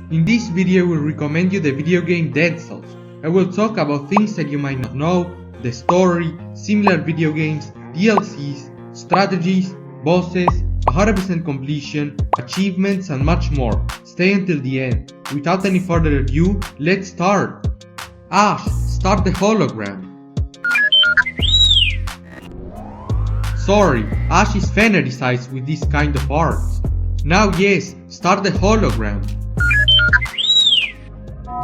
In this video we recommend you the video game Dead Cells. I will talk about things that you might not know, the story, similar video games, DLCs, strategies, bosses, 100% completion, achievements and much more. Stay until the end. Without any further ado, let's start! Ash, start the hologram. Sorry, Ash is fantasized with this kind of art. Now yes, start the hologram.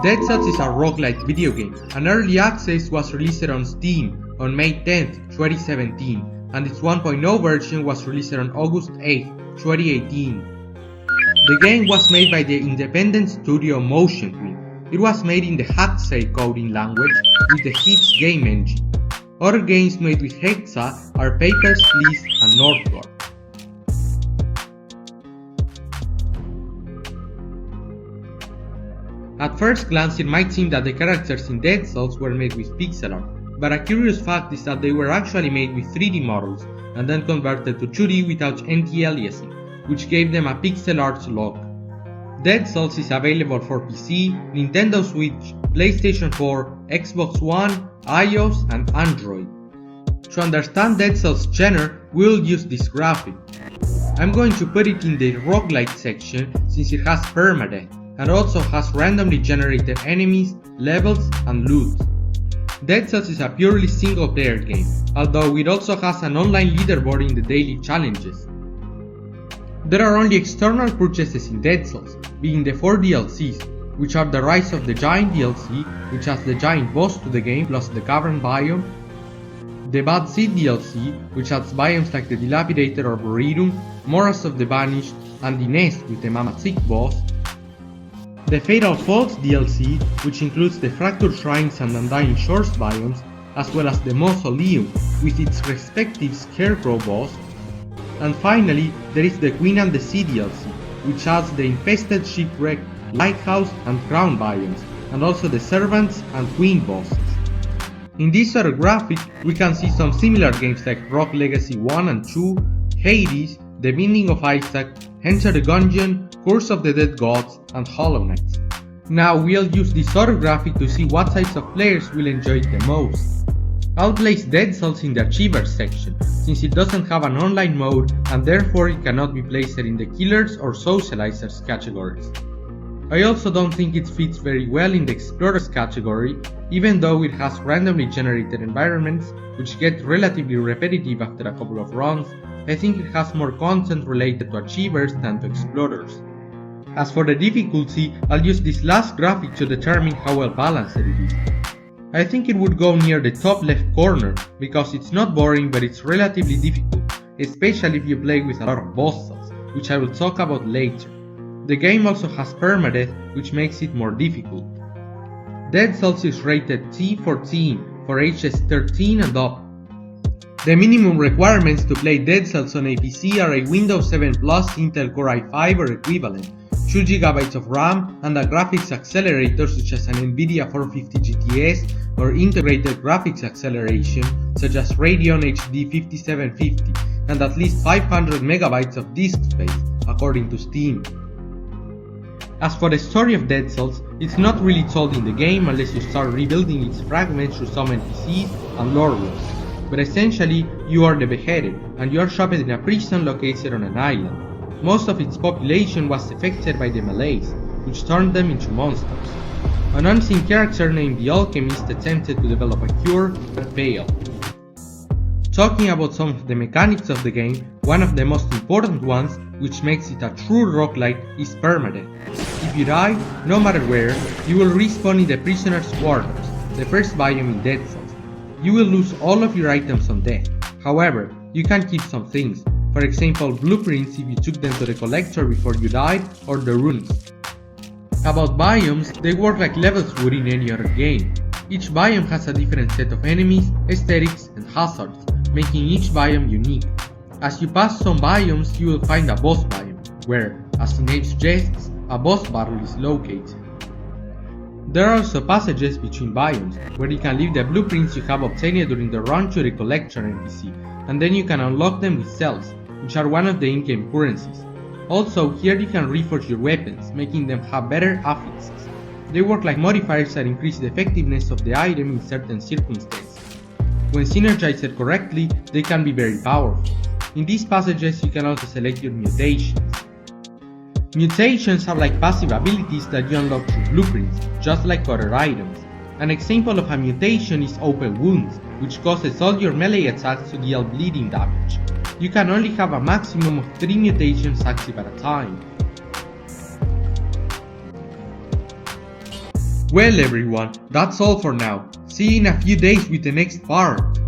Dead Cells is a roguelike video game, and early access was released on Steam on May 10th, 2017, and its 1.0 version was released on August 8th, 2018. The game was made by the independent studio Motion Twin. It was made in the Haksei coding language with the Hips game engine. Other games made with Hexa are Papers, Please and Northgard. At first glance it might seem that the characters in Dead Cells were made with pixel art, but a curious fact is that they were actually made with 3D models and then converted to 2D without anti-aliasing, which gave them a pixel art look. Dead Cells is available for PC, Nintendo Switch, PlayStation 4, Xbox One, iOS and Android. To understand Dead Cells genre, we'll use this graphic. I'm going to put it in the roguelike section since it has permadeath, and also has randomly generated enemies, levels and loot. Dead Cells is a purely single player game, although it also has an online leaderboard in the daily challenges. There are only external purchases in Dead Cells, being the 4 DLCs, which are the Rise of the Giant DLC, which has the giant boss to the game plus the cavern biome, the Bad Seed DLC, which adds biomes like the Dilapidator or Borerum, Moras of the Vanished, and the Nest with the Mamatsik boss, the Fatal Falls DLC, which includes the Fractured Shrines and Undying Shores biomes, as well as the Mausoleum with its respective Scarecrow boss, and finally there is the Queen and the Sea DLC, which adds the Infested Shipwreck, Lighthouse and Crown biomes, and also the Servants and Queen bosses. In this other graphic we can see some similar games like Rogue Legacy 1 and 2, Hades, The Binding of Isaac, Enter the Gungeon, Curse of the Dead Gods, and Hollow Knight. Now we'll use this other graphic to see what types of players will enjoy it the most. I'll place Dead Cells in the Achievers section, since it doesn't have an online mode and therefore it cannot be placed in the Killers or Socializers categories. I also don't think it fits very well in the Explorers category, even though it has randomly generated environments which get relatively repetitive after a couple of runs. I think it has more content related to Achievers than to Explorers. As for the difficulty, I'll use this last graphic to determine how well balanced it is. I think it would go near the top left corner, because it's not boring but it's relatively difficult, especially if you play with a lot of bosses, which I will talk about later. The game also has permadeath, which makes it more difficult. Dead Cells is rated T14 for ages 13 and up. The minimum requirements to play Dead Cells on a PC are a Windows 7 Plus Intel Core i5 or equivalent, 2GB of RAM and a graphics accelerator such as an Nvidia 450 GTS or integrated graphics acceleration such as Radeon HD 5750, and at least 500 MB of disk space, according to Steam. As for the story of Dead Cells, it's not really told in the game unless you start rebuilding its fragments through some NPCs and lore rules. But essentially, you are the Beheaded, and you are trapped in a prison located on an island. Most of its population was affected by the Malaise, which turned them into monsters. An unseen character named the Alchemist attempted to develop a cure, but failed. Talking about some of the mechanics of the game, one of the most important ones, which makes it a true roguelike, is permadeath. If you die, no matter where, you will respawn in the prisoner's quarters, the first biome in Dead Cells. You will lose all of your items on death. However, you can keep some things, for example blueprints if you took them to the collector before you died, or the runes. About biomes, they work like levels would in any other game. Each biome has a different set of enemies, aesthetics and hazards, making each biome unique. As you pass some biomes, you will find a boss biome, where, as the name suggests, a boss battle is located. There are also passages between biomes, where you can leave the blueprints you have obtained during the run to the collector NPC, and then you can unlock them with cells, which are one of the in-game currencies. Also, here you can reforge your weapons, making them have better affixes. They work like modifiers that increase the effectiveness of the item in certain circumstances. When synergized correctly, they can be very powerful. In these passages, you can also select your mutations. Mutations are like passive abilities that you unlock through blueprints, just like other items. An example of a mutation is Open Wounds, which causes all your melee attacks to deal bleeding damage. You can only have a maximum of 3 mutations active at a time. Well everyone, that's all for now. See you in a few days with the next part.